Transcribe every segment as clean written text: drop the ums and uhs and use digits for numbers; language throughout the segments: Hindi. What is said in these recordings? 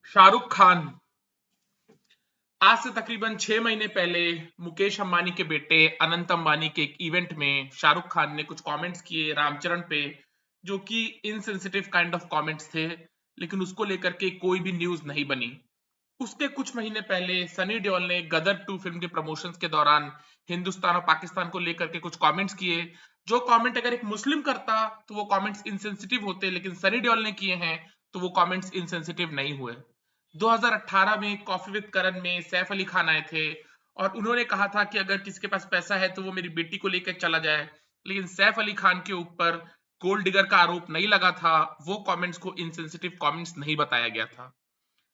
शाहरुख खान आज से तकरीबन 6 महीने पहले मुकेश अंबानी के बेटे अनंत अंबानी के एक इवेंट में शाहरुख खान ने कुछ कमेंट्स किए रामचरण पे, जो कि इनसेंसिटिव काइंड ऑफ कमेंट्स थे। लेकिन उसको लेकर के कोई भी न्यूज नहीं बनी। उसके कुछ महीने पहले सनी देओल ने गदर 2 फिल्म के प्रमोशंस के दौरान हिंदुस्तान और पाकिस्तान को लेकर के कुछ कमेंट्स किए। जो कमेंट अगर एक मुस्लिम करता तो वो कमेंट्स इनसेंसिटिव होते, लेकिन सनी देओल ने किए हैं तो वो कमेंट्स इनसेंसिटिव नहीं हुए। 2018 में कॉफी विद करण में सैफ अली खान आए थे और उन्होंने कहा था कि अगर किसी के पास पैसा है तो वो मेरी बेटी को लेकर चला जाए। लेकिन सैफ अली खान के ऊपर गोल्ड डिगर का आरोप नहीं लगा था। वो कमेंट्स को इनसेंसिटिव कमेंट्स नहीं बताया गया था।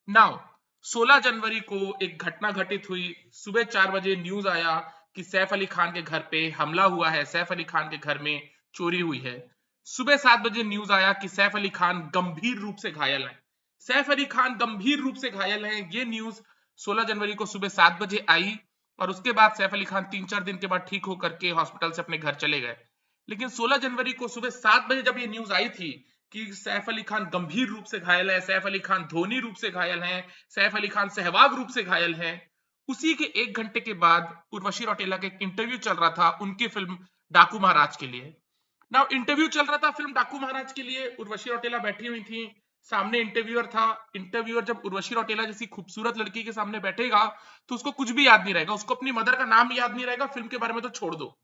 नाउ 16 जनवरी को एक घटना घटित हुई। सुबह 4 बजे न्यूज आया कि सैफ अली खान के घर पे हमला हुआ है, सैफ अली खान के घर में चोरी हुई है। सुबह 7 बजे न्यूज आया कि सैफ अली खान गंभीर रूप से घायल है। सैफ अली खान गंभीर रूप से घायल है, ये न्यूज 16 जनवरी को सुबह 7 बजे आई और उसके बाद सैफ अली खान 3-4 दिन के बाद ठीक होकर के हॉस्पिटल से अपने घर चले गए। लेकिन 16 जनवरी को सुबह 7 बजे जब ये न्यूज आई थी कि सैफ अली खान गंभीर रूप से घायल है, सैफ अली खान धोनी रूप से घायल हैं, सैफ अली खान सहवाग रूप से घायल हैं, उसी के 1 घंटे के बाद उर्वशी रौटेला का एक इंटरव्यू चल रहा था उनकी फिल्म डाकू महाराज के लिए। नाउ इंटरव्यू चल रहा था फिल्म डाकू महाराज के लिए, उर्वशी रौटेला बैठी हुई थी, सामने इंटरव्यूअर था। इंटरव्यूअर जब उर्वशी रौटेला जैसी खूबसूरत लड़की के सामने बैठेगा तो उसको कुछ भी याद नहीं रहेगा, उसको अपनी मदर का नाम याद नहीं रहेगा, फिल्म के बारे में तो छोड़ दो।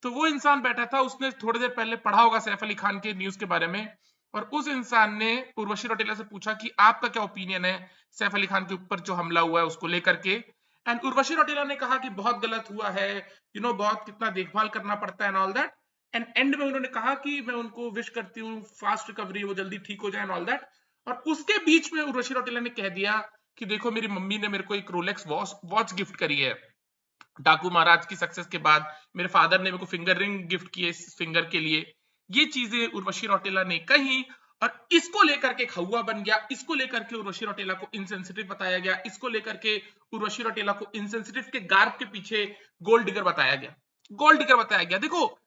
तो वो इंसान बैठा था, उसने थोड़ी देर पहले पढ़ा होगा सैफ अली खान के न्यूज के बारे में और उस इंसान ने उर्वशी रौटेला से पूछा कि आपका क्या ओपिनियन है सैफ अली खान के ऊपर जो हमला हुआ है उसको लेकर के। एंड उर्वशी रौटेला ने कहा कि बहुत गलत हुआ है, बहुत कितना देखभाल करना पड़ता है and all that. And and में उन्होंने कहा कि मैं उनको विश करती हूँ फास्ट रिकवरी, वो जल्दी ठीक हो जाए एंड ऑल दैट। और उसके बीच में उर्वशी रौटेला ने कह दिया कि देखो मेरी मम्मी ने मेरे को एक रोलेक्स वॉच गिफ्ट करी है डाकू महाराज की सक्सेस के बाद। मेरे फादर ने मेरे को फिंगर रिंग गिफ्ट की है इस फिंगर के लिए। ये चीजें उर्वशी रौटेला ने कही और इसको लेकर के हवा बन गया, इसको लेकर के उर्वशी रौटेला को इनसेंसिटिव बताया गया, इसको लेकर के उर्वशी रौटेला को इनसेंसिटिव के गार्ब के पीछे गोल्ड डिगर बताया गया। गोल्ड डिगर बताया गया। देखो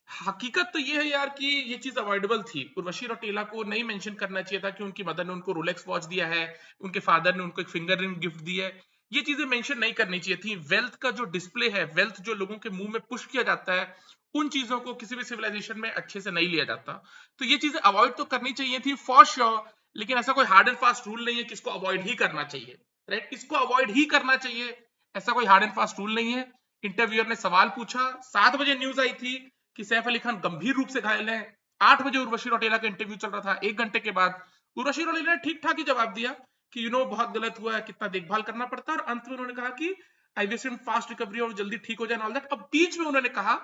हकीकत तो ये है यार कि ये चीज अवॉइडेबल थी। उर्वशी रौटेला को नहीं मेंशन करना चाहिए था कि उनकी मदर ने उनको रोलेक्स वॉच दिया है, उनके फादर ने उनको एक फिंगर रिंग गिफ्ट दी है। ये चीजें मेंशन नहीं करनी चाहिए थी। वेल्थ का जो डिस्प्ले है, वेल्थ जो लोगों के मुंह में पुश किया जाता है, उन चीजों को किसी भी सिविलाइजेशन में अच्छे से नहीं लिया जाता। तो ये चीजें अवॉइड तो करनी चाहिए थी फॉर श्योर, लेकिन ऐसा कोई हार्ड एंड फास्ट रूल नहीं है कि इसको अवॉइड ही करना चाहिए। राइट, इसको अवॉइड ही करना चाहिए, ऐसा कोई हार्ड एंड फास्ट रूल नहीं है। इंटरव्यूअर ने सवाल पूछा, 7 बजे न्यूज आई थी कि सैफ अली खान गंभीर रूप से घायल है। 8 बजे उर्वशी रौटेला का इंटरव्यू चल रहा था, 1 घंटे के बाद उर्वशी रौटेला ने ठीक ठाक ही जवाब दिया कि बहुत गलत हुआ है, कितना देखभाल करना पड़ता है। और अंत में उन्होंने कहा कि I wish him fast recovery और जल्दी ठीक हो जाए ऑल दैट। अब बीच में उन्होंने कहा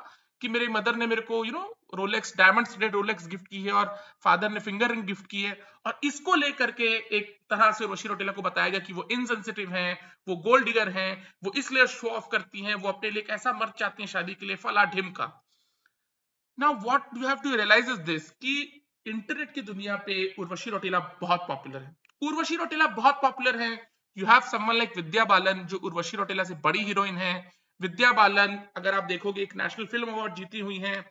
कि मेरी मदर ने मेरे को Rolex diamond studded Rolex gift की है और फादर ने फिंगर रिंग गिफ्ट की है। और इसको लेकर के एक तरह से उर्वशी रौटेला को बताया गया कि वो इनसेंसिटिव हैं, वो गोल्ड डिगर हैं, वो इसलिए शो ऑफ करती हैं, वो अपने लिए एक ऐसा मर्द चाहती हैं शादी के लिए, फला ढिम का। Now what you have to realise is this कि इंटरनेट की दुनिया पे उर्वशी रौटेला बहुत पॉपुलर है। उर्वशी रौटेला बहुत पॉपुलर है। You have someone like Vidya Balan जो उर्वशी रौटेला से बड़ी हीरोइन है। विद्या बालन अगर आप देखोगे एक नेशनल फिल्म अवार्ड जीती हुई हैं,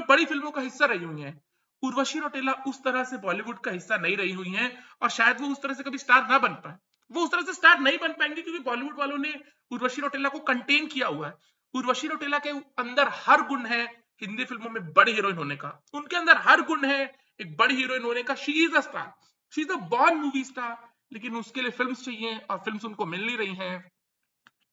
बड़ी फिल्मों का हिस्सा रही हुई हैं। उर्वशी रौटेला उस तरह से बॉलीवुड का हिस्सा नहीं रही हुई हैं और शायद वो उस तरह से कभी स्टार ना बन पाए। वो उस तरह से स्टार नहीं बन पाएंगे क्योंकि बॉलीवुड वालों ने उर्वशी रौटेला को कंटेन किया हुआ है। उर्वशी रौटेला के अंदर हर गुण है हिंदी फिल्मों में बड़ी हीरोइन होने का, उनके अंदर हर गुण है एक बड़ी हीरोइन होने का। She is a star, she is a born movie star, लेकिन उसके लिए फिल्म्स चाहिए और फिल्म्स उनको मिल नहीं रही हैं।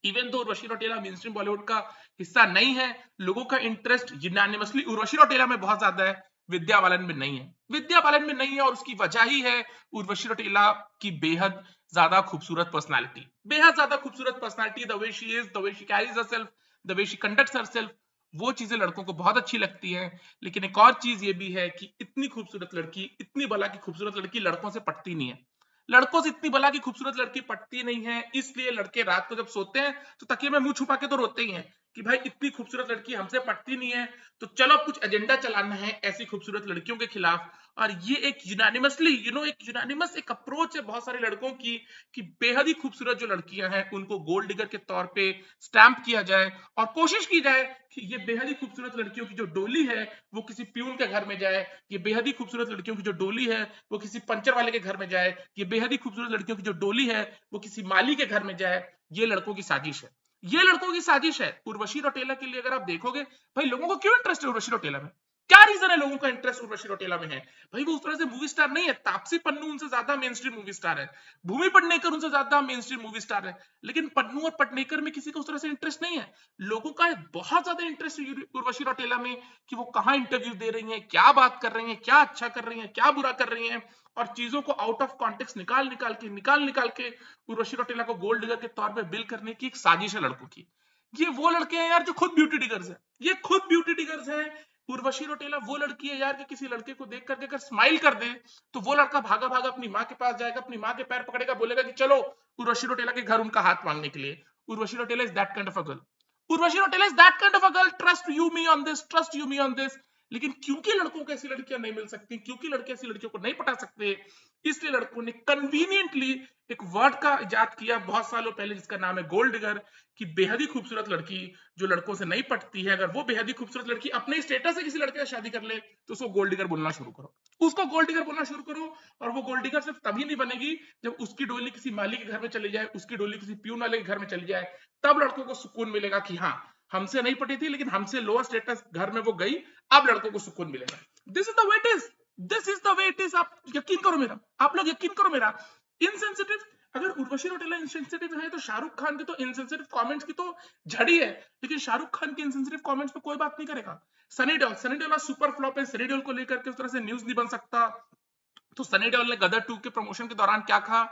इवन तो उर्वशी रौटेला मेन स्ट्रीम बॉलीवुड का हिस्सा नहीं है, लोगों का इंटरेस्ट यूनानिमसली उर्वशी रौटेला में बहुत ज्यादा है, विद्या बालन में नहीं है। विद्या बालन में नहीं है और उसकी वजह ही है उर्वशी रौटेला की बेहद ज्यादा खूबसूरत पर्सनालिटी, बेहद ज्यादा खूबसूरत personality. The way she is, the way she carries herself, the way she conducts herself, वो चीजें लड़कों को बहुत अच्छी लगती हैं। लेकिन एक और चीज ये भी है कि इतनी खूबसूरत लड़की, इतनी भला की खूबसूरत लड़की लड़कों से पटती नहीं है। लड़कों से इतनी भला की खूबसूरत लड़की पटती नहीं है, इसलिए लड़के रात को जब सोते हैं तो तकिए में मुंह छुपा के तो रोते ही हैं कि भाई इतनी खूबसूरत लड़की हमसे पटती नहीं है, तो चलो अब कुछ एजेंडा चलाना है ऐसी खूबसूरत लड़कियों के खिलाफ। और ये एक यूनानिमसली एक यूनानिमस एक अप्रोच है बहुत सारे लड़कों की कि बेहद ही खूबसूरत जो लड़कियां हैं उनको गोल्ड डिगर के तौर पे स्टैंप किया जाए, और कोशिश की जाए कि ये बेहद ही खूबसूरत लड़कियों की जो डोली है वो किसी प्यून के घर में जाए, ये बेहद ही खूबसूरत लड़कियों की जो डोली है वो किसी पंचर वाले के घर में जाए, ये बेहद ही खूबसूरत लड़कियों की जो डोली है वो किसी माली के घर में जाए। ये लड़कों की साजिश है, ये लड़कों की साजिश है। उर्वशी रौतेला के लिए अगर आप देखोगे, भाई लोगों को क्यों इंटरेस्ट है उर्वशी रौतेला में? क्या रीजन है लोगों का इंटरेस्ट उर्वशी रौतेला में है? भाई वो उस तरह से मूवी स्टार नहीं है, तापसी पन्नू उनसे ज्यादा मेन स्ट्रीम मूवी स्टार है, भूमि पेडनेकर उनसे ज्यादा मेन स्ट्रीम मूवी स्टार है, लेकिन पन्नू और पेडनेकर में किसी को उस तरह से इंटरेस्ट नहीं है। लोगों का बहुत ज्यादा इंटरेस्ट उर्वशी रौतेला में कि वो कहाँ इंटरव्यू दे रही है, क्या बात कर रही है, क्या अच्छा कर रही है, क्या बुरा कर रही है, और चीजों को आउट ऑफ कॉन्टेक्स्ट निकाल के उर्वशी रौतेला को गोल्ड डिगर के तौर पे बिल करने की एक साजिश है लड़कों की। ये वो लड़के हैं यार जो खुद ब्यूटी डिगर्स हैं, ये खुद ब्यूटी डिगर्स हैं। उर्वशी रौतेला वो लड़की है यार कि किसी लड़के को देख करके अगर स्माइल कर दे तो वो लड़का भागा भागा अपनी माँ के पास जाएगा, अपनी माँ के पैर पकड़ेगा, बोलेगा कि चलो उर्वशी रौतेला के घर उनका हाथ मांगने के लिए। Urvashi Rautela is that kind of a girl. Urvashi Rautela is that kind of a girl. Trust you me on this, trust you me on this. लेकिन क्योंकि लड़कों को ऐसी लड़कियां नहीं मिल सकती, क्योंकि लड़के ऐसी लड़कियों को नहीं पटा सकते, इसलिए लड़कों ने कन्वीनियंटली एक वर्ड का इजाद किया बहुत सालों पहले जिसका नाम है गोल्ड डिगर, कि बेहद ही खूबसूरत लड़की जो लड़कों से नहीं पटती है, अगर वो बेहद ही खूबसूरत लड़की अपने स्टेटस से किसी लड़के से शादी कर ले तो उसको गोल्ड डिगर बोलना शुरू करो, उसको गोल्ड डिगर बोलना शुरू करो। और वो गोल्ड डिगर सिर्फ तभी नहीं बनेगी जब उसकी डोली किसी माली के घर में चली जाए, उसकी डोली किसी प्यून वाले के घर में चली जाए, तब लड़कों को सुकून मिलेगा कि हाँ हमसे नहीं पटी थी लेकिन हमसे लोअर स्टेटस घर में वो गई, अब लड़कों को सुकून मिलेगा। This is the way it is, this is the way it is. आप यकीन करो मेरा, आप लोग यकीन करो मेरा। इनसेंसिटिव, अगर उर्वशी रौतेला इनसेंसिटिव है तो शाहरुख खान के तो इनसेंसिटिव कमेंट्स की तो झड़ी है, लेकिन शाहरुख खान के इनसेंसिटिव कमेंट्स पे कोई बात नहीं करेगा। सनी देओल सुपर फ्लॉप है, सनी देओल को लेकर के उस तरह से न्यूज नहीं बन सकता। तो सनी देओल ने गदर 2 के प्रमोशन के दौरान क्या कहा,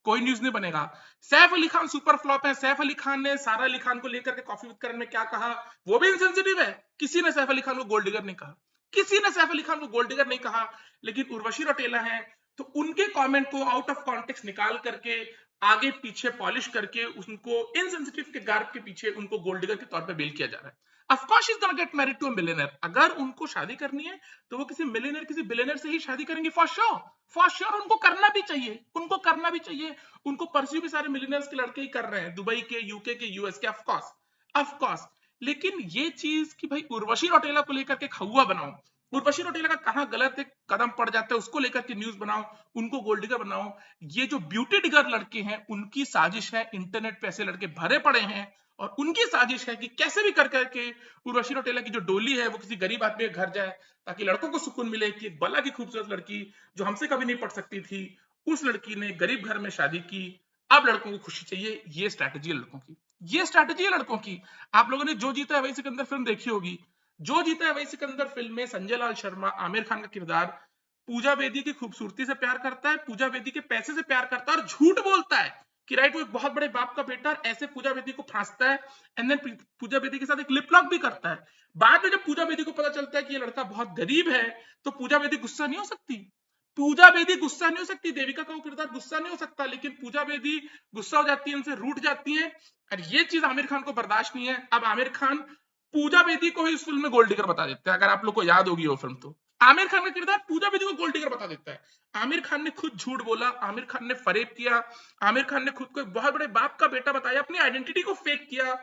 कोई न्यूज नहीं बनेगा। सैफ अली खान सुपर फ्लॉप है, सैफ अली खान ने सारा अली खान को लेकर के कॉफी विद करण में क्या कहा, वो भी इनसेंसिटिव है। किसी ने सैफ अली खान को गोल्ड डिगर नहीं कहा, किसी ने सैफ अली खान को गोल्ड डिगर नहीं कहा। लेकिन उर्वशी रौतेला है तो उनके कमेंट को आउट ऑफ कॉन्टेक्स्ट निकाल करके आगे पीछे पॉलिश करके उनको इनसेंसिटिव के गार्ब के पीछे उनको गोल्ड डिगर के तौर पे बिल किया जा रहा है। Of course she is gonna get married to a millionaire. अगर उनको शादी करनी है तो वो किसी मिलियनेयर किसी बिलियनेयर से ही शादी करेंगी, फॉर श्योर, फॉर श्योर। उनको करना भी चाहिए, उनको करना भी चाहिए। उनको परस्यू भी सारे मिलियनेयर्स के लड़के ही कर रहे हैं, दुबई के, यूके के, यूएस के, ऑफ कोर्स, ऑफ कोर्स। लेकिन ये चीज कि भाई उर्वशी रौतेला को लेकर के खौआ बनाओ, उर्वशी रौतेला का कहां गलत एक कदम पड़ जाता है उसको लेकर के न्यूज बनाओ, उनको गोल्ड डिगर बनाओ, ये जो ब्यूटी डिगर लड़के हैं उनकी साजिश है। इंटरनेट पे ऐसे लड़के भरे पड़े हैं और उनकी साजिश है कि कैसे भी कर करके उर्वशी रौतेला की जो डोली है वो किसी गरीब आदमी के घर जाए, ताकि लड़कों को सुकून मिले कि एक बला की खूबसूरत लड़की जो हमसे कभी नहीं पढ़ सकती थी, उस लड़की ने गरीब घर में शादी की, अब लड़कों को खुशी चाहिए। ये स्ट्रैटेजी है लड़कों की, ये स्ट्रैटेजी है लड़कों की। आप लोगों ने जो जीता है वही सिकंदर फिल्म देखी होगी, जो जीता है वही सिकंदर फिल्म में संजय लाल शर्मा आमिर खान का किरदार पूजा बेदी की खूबसूरती से प्यार करता है, पूजा बेदी के पैसे से प्यार करता है और झूठ बोलता है कि राइट वो एक बहुत बड़े बाप का बेटा, और ऐसे पूजा बेदी को फांसता है, एंड देन पूजा बेदी के साथ एक लिप लॉक भी करता है। बाद में जब पूजा बेदी को पता चलता है कि ये लड़का बहुत गरीब है तो पूजा बेदी गुस्सा नहीं हो सकती, पूजा बेदी गुस्सा नहीं हो सकती, देविका का वो किरदार गुस्सा नहीं हो सकता, लेकिन पूजा बेदी गुस्सा हो जाती है, उनसे रूठ जाती है। और ये चीज आमिर खान को बर्दाश्त नहीं है। अब आमिर खान पूजा बेदी को ही इस फिल्म में गोल्ड डिगर बता देते हैं, अगर आप लोग को याद होगी वो फिल्म तो आमिर खान का किरदार पूजा बेदी को गोल्ड डिगर बता देता है। आमिर खान ने खुद झूठ बोला, आमिर खान ने फरेब किया, आमिर खान ने खुद को एक बहुत बड़े बाप का बेटा बताया, अपनी आइडेंटिटी को फेक किया,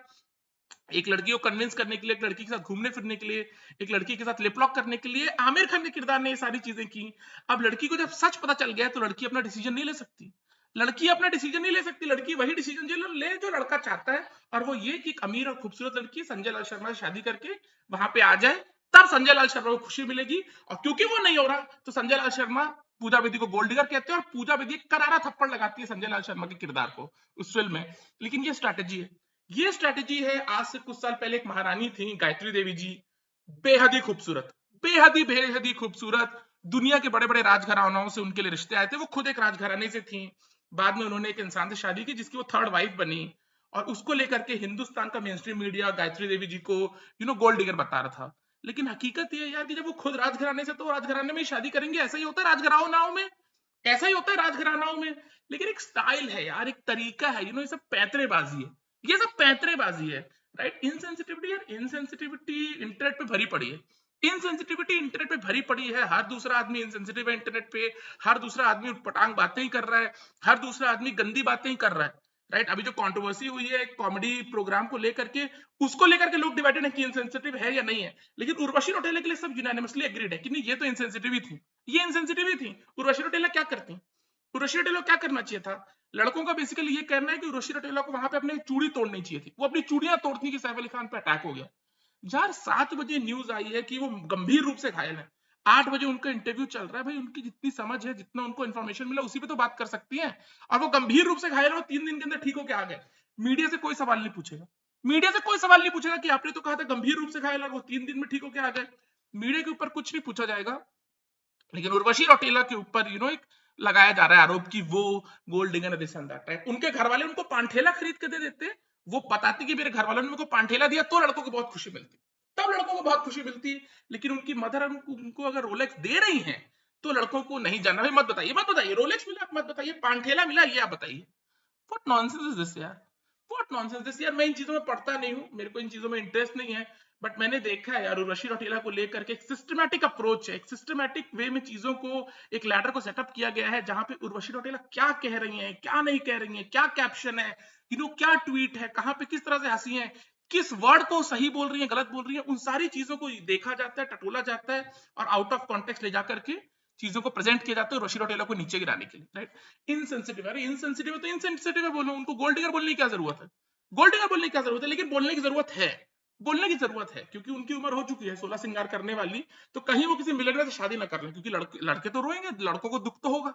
एक लड़की को कन्विंस करने के लिए, एक लड़की के साथ घूमने फिरने के लिए, एक लड़की के साथ लिपलॉक करने के लिए आमिर खान के किरदार ने ये सारी चीजें की। अब लड़की को जब सच पता चल गया तो लड़की अपना डिसीजन नहीं ले सकती, लड़की अपना डिसीजन नहीं ले सकती, लड़की वही डिसीजन ले जो लड़का चाहता है, और वो ये कि एक अमीर और खूबसूरत लड़की संजय लाल शर्मा से शादी करके वहां पे आ जाए, तब संजय लाल शर्मा को खुशी मिलेगी। और क्योंकि वो नहीं हो रहा तो संजय लाल शर्मा पूजा बेदी को गोल्ड डिगर कहते हैं, और पूजा बेदी करारा थप्पड़ लगाती है संजय लाल शर्मा के किरदार को उस फिल्म में। लेकिन ये स्ट्रैटेजी है, ये स्ट्रैटेजी है। आज से कुछ साल पहले एक महारानी थी गायत्री देवी जी, बेहद ही खूबसूरत, बेहद ही खूबसूरत, दुनिया के बड़े बड़े राजघरानों से उनके लिए रिश्ते आए थे, वो खुद एक राजघराने से थी। बाद में उन्होंने एक इंसान से शादी की जिसकी वो थर्ड वाइफ बनी, और उसको लेकर के हिंदुस्तान का main stream media Gayatri Devi जी को गोल्ड डिगर बता रहा था। लेकिन हकीकत ये है यार कि जब वो खुद राजघराने से, तो राजघराने में ही शादी करेंगे, ऐसा ही होता है राजघरानाओं में, ऐसा ही होता है राजघरानाओं में। लेकिन एक स्टाइल है यार, एक तरीका है, ये सब पैतरेबाजी है, ये सब पैतरेबाजी है। राइट। इनसेंसिटिविटी यार, इनसेंसिटिविटी इंटरनेट पे भरी पड़ी है, इनसेंसिटिविटी इंटरनेट पे भरी पड़ी है। हर दूसरा आदमी इनसेंसिटिव है इंटरनेट पे, हर दूसरा आदमी उटपटांग बातें ही कर रहा है, हर दूसरा आदमी गंदी बातें ही कर रहा है। राइट, अभी जो कंट्रोवर्सी हुई है कॉमेडी प्रोग्राम को लेकर के, उसको लेकर के लोग डिवाइडेड है कि इनसेंसिटिव है या नहीं है, लेकिन उर्वशी रौटेला के लिए सब यूनानिमसली एग्रीड है कि नहीं, ये तो इनसेंसिटिव ही थी, ये इनसेंसिटिव ही थी। उर्वशी रौटेला क्या करती, उर्वशी रौटेला को क्या करना चाहिए था? लड़कों का बेसिकली ये कहना है कि उर्वशी रौटेला को वहां पे अपने चूड़ी तोड़नी चाहिए थी, वो अपनी चूड़ियां तोड़ती कि सैफ अली खान पे अटैक हो गया। यार 7 बजे न्यूज आई है कि वो गंभीर रूप से घायल है, 8 बजे उनका इंटरव्यू चल रहा है, भाई उनकी जितनी समझ है, जितना उनको इन्फॉर्मेशन मिला उसी पे तो बात कर सकती हैं। और वो गंभीर रूप से घायल है, 3 दिन के अंदर ठीक होके आ गए, मीडिया से कोई सवाल नहीं पूछेगा, मीडिया से कोई सवाल नहीं पूछेगा कि आपने तो कहा था गंभीर रूप से घायल है, वो 3 दिन में ठीक होके आ गए, मीडिया के ऊपर कुछ नहीं पूछा जाएगा। लेकिन उर्वशी रौटेला के ऊपर एक लगाया जा रहा है आरोप कि वो gold digger this and that, right. उनके घर वाले उनको पांठेला खरीद के दे देते, वो बताती कि मेरे घर वालों ने मेरे को पांठेला दिया, तो लड़कों को बहुत खुशी मिलती, तब लड़कों को बहुत खुशी मिलती। लेकिन उनकी मदर उनको अगर रोलेक्स दे रही हैं तो लड़कों को नहीं जानना। भाई मत बताइए, मत बताइए रोलेक्स मिला, मत बताइए पांठेला मिला, ये आप बताइए। व्हाट नॉनसेंस इज दिस यार, व्हाट नॉनसेंस दिस यार। मैं इन चीजों में पढ़ता नहीं हूँ, मेरे को इन चीजों में इंटरेस्ट नहीं है, बट मैंने देखा है यार उर्वशी रौटेला को लेकर के एक सिस्टमैटिक अप्रोच है, एक सिस्टमैटिक वे में चीजों को, एक लैडर को सेटअप किया गया है, जहां पे उर्वशी रौटेला क्या कह रही हैं, क्या नहीं कह रही हैं, क्या कैप्शन है, क्या ट्वीट है, कहां पे किस तरह से हंसी है, किस वर्ड को सही बोल रही है, गलत बोल रही है, उन सारी चीजों को देखा जाता है, टटोला जाता है, और आउट ऑफ कॉन्टेक्स्ट ले जाकर के चीजों को प्रेजेंट किया जाता है उर्वशी रौटेला को नीचे गिराने के लिए, राइट। इनसेंसिटिव, अरे इनसेंसिटिव है तो इनसेंसिटिव है बोलो, उनको गोल्ड डिगर बोलने की क्या जरूरत है, गोल्ड डिगर बोलने की क्या जरूरत है, लेकिन बोलने की जरूरत है, बोलने की जरूरत है, क्योंकि उनकी उम्र हो चुकी है 16 श्रृंगार करने वाली, तो कहीं वो किसी मिलियनर से शादी ना कर लें, क्योंकि लड़के तो रोएंगे, लड़कों को दुख तो होगा,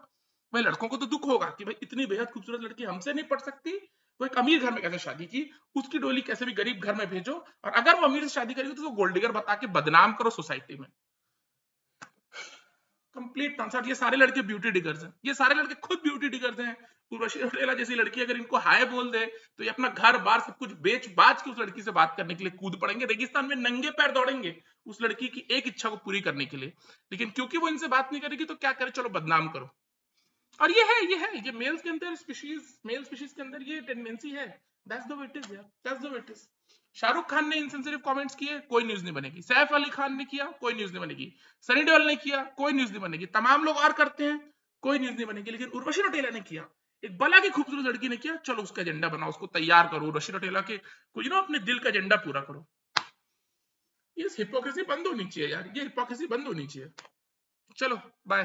भाई लड़कों को तो दुख होगा कि भाई इतनी बेहद खूबसूरत लड़की हमसे नहीं पढ़ सकती, वो एक अमीर घर में कैसे शादी की, उसकी डोली कैसे भी गरीब घर में भेजो, और अगर वो अमीर से शादी करेगी तो गोल्ड डिगर बता के बदनाम करो सोसाइटी में। Complete nonsense. ये सारे लड़के ब्यूटी डिगर्स हैं, ये सारे लड़के खुद ब्यूटी डिगर्स हैं। उर्वशी रौटेला जैसी लड़की अगर इनको हाय बोल दे तो ये अपना घर बार सब कुछ बेच बाज के उस लड़की से बात करने के लिए कूद पड़ेंगे, रेगिस्तान में नंगे पैर दौड़ेंगे उस लड़की की एक इच्छा को पूरी करने के लिए। लेकिन क्योंकि वो इनसे बात नहीं करेगी तो क्या करे, चलो बदनाम करो। और ये मेल्स के अंदर स्पीशीज, मेल स्पीशीज के अंदर ये टेंडेंसी है। That's the way it is यार, that's the way it is. Shahrukh Khan ने इनसेंसिटिव कमेंट्स किए, कोई न्यूज नहीं बनेगी। सैफ अली खान ने किया, कोई न्यूज नहीं बनेगी। सनी देओल ने किया, कोई न्यूज नहीं बनेगी। तमाम लोग और करते हैं, कोई न्यूज नहीं बनेगी। लेकिन उर्वशी रौटेला ने किया, एक भला की खूबसूरत लड़की ने किया, चलो उसका एजेंडा बनाओ, उसको तैयार करो, उर्वशी रौटेला के को अपने दिल का एजेंडा पूरा करो। ये हिपोक्रेसी बंद होनी चाहिए यार, ये हिपोक्रेसी बंद होनी चाहिए। चलो बाय।